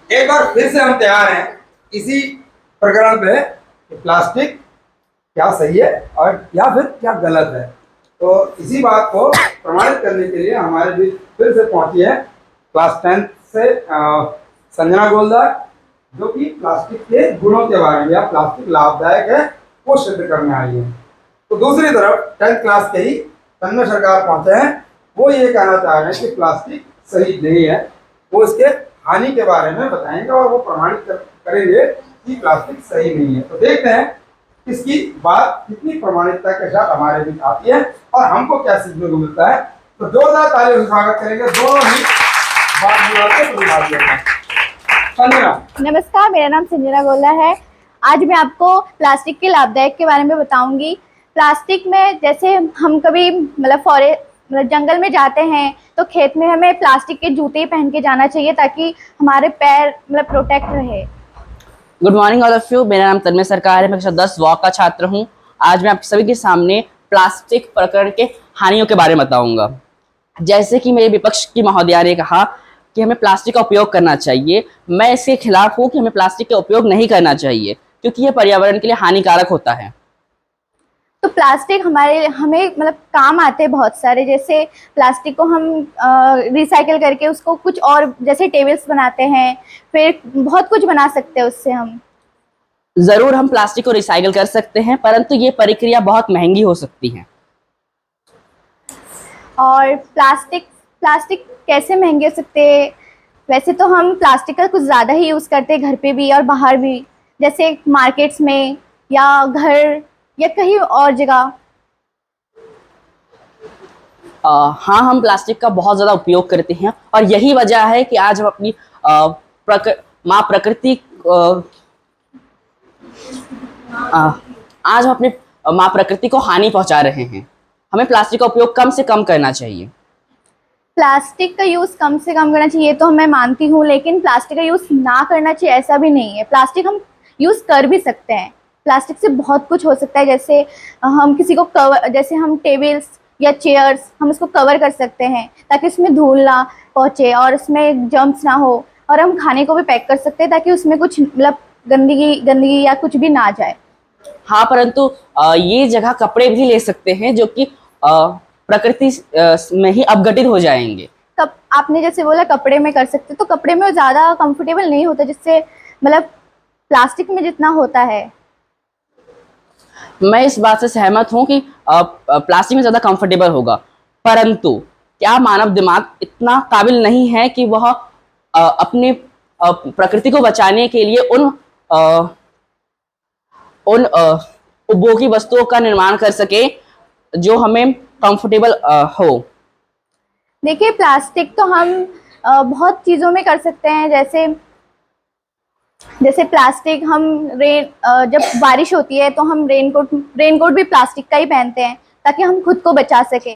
एक बार फिर से हम तैयार हैं इसी प्रकरण पे कि प्लास्टिक क्या सही है और या फिर क्या गलत है। तो इसी बात को प्रमाणित करने के लिए हमारे बीच फिर से पहुंची है क्लास 10th से संजना गोलदार, जो कि प्लास्टिक के गुणों के बारे में या प्लास्टिक लाभदायक है वो सिद्ध करने आई है। तो दूसरी तरफ 10th क्लास के ही तन्मय सरकार पहुंचे हैं, वो ये कहना चाह रहे हैं कि प्लास्टिक सही नहीं है। वो इसके हानि के बारे में बताएंगे और वो प्रमाणित करेंगे कि प्लास्टिक सही नहीं है। तो देखते हैं इसकी बात कितनी प्रमाणिकता के साथ हमारे बीच आती है और हमको क्या सीखने को मिलता है। तो जोरदार तालियों से स्वागत करेंगे दोनों ही नमस्कार, मेरा नाम संजना गोला है। आज मैं आपको प्लास्टिक के लाभदायक के बारे में बताऊंगी। प्लास्टिक में जैसे हम कभी मतलब जंगल में जाते हैं तो खेत में हमें प्लास्टिक के जूते ही पहन के जाना चाहिए ताकि हमारे पैर मतलब प्रोटेक्ट रहे। Good morning all of you. मेरा नाम तन्मय सरकार है। मैं कक्षा 10 वॉक का छात्र हूँ। आज मैं आप सभी के सामने प्लास्टिक प्रकरण के हानियों के बारे में बताऊंगा। जैसे कि मेरे विपक्ष की महोदया ने कहा कि हमें प्लास्टिक का उपयोग करना चाहिए, मैं इसके खिलाफ हूँ कि हमें प्लास्टिक का उपयोग नहीं करना चाहिए क्योंकि यह पर्यावरण के लिए हानिकारक होता है। तो प्लास्टिक हमें मतलब काम आते हैं बहुत सारे। जैसे प्लास्टिक को हम रिसाइकिल करके उसको कुछ और जैसे टेबल्स बनाते हैं, फिर बहुत कुछ बना सकते हैं उससे हम। जरूर हम प्लास्टिक को रिसाइकिल कर सकते हैं, परंतु ये प्रक्रिया बहुत महंगी हो सकती है। और प्लास्टिक कैसे महंगे हो सकते हैं? वैसे तो हम प्लास्टिक का कुछ ज़्यादा ही यूज़ करते हैं, घर पे भी और बाहर भी, जैसे मार्केट्स में या घर या कहीं और जगह। हाँ, हम प्लास्टिक का बहुत ज़्यादा उपयोग करते हैं और यही वजह है कि आज हम अपनी आज हम अपनी माँ प्रकृति को हानि पहुंचा रहे हैं। हमें प्लास्टिक का उपयोग कम से कम करना चाहिए। प्लास्टिक का यूज़ कम से कम करना चाहिए तो मैं मानती हूँ, लेकिन प्लास्टिक का यूज़ ना करना चाहिए ऐसा भी नहीं है। प्लास्टिक हम यूज़ कर भी सकते हैं। प्लास्टिक से बहुत कुछ हो सकता है। जैसे हम किसी को कवर, जैसे हम टेबल्स या चेयर्स हम उसको कवर कर सकते हैं ताकि उसमें धूल ना पहुँचे और उसमें जर्म्स ना हो। और हम खाने को भी पैक कर सकते हैं ताकि उसमें कुछ मतलब गंदगी या कुछ भी ना जाए। हाँ, परंतु ये जगह कपड़े भी ले सकते हैं जो कि प्रकृति में ही अपघटित हो जाएंगे। तब आपने जैसे बोला कपड़े में कर सकते, तो कपड़े में ज़्यादा कंफर्टेबल नहीं होता जिससे मतलब प्लास्टिक में जितना होता है। मैं इस बात से सहमत हूँ कि प्लास्टिक में ज़्यादा कंफर्टेबल होगा, परंतु क्या मानव दिमाग इतना काबिल नहीं है कि वह अपने प्रकृति को बचाने के लिए उन उपभोगी वस्तुओं का निर्माण कर सके जो हमें कंफर्टेबल हो। देखिए, प्लास्टिक तो हम बहुत चीज़ों में कर सकते हैं। जैसे प्लास्टिक हम जब बारिश होती है तो हम रेनकोट भी प्लास्टिक का ही पहनते हैं ताकि हम खुद को बचा सकें।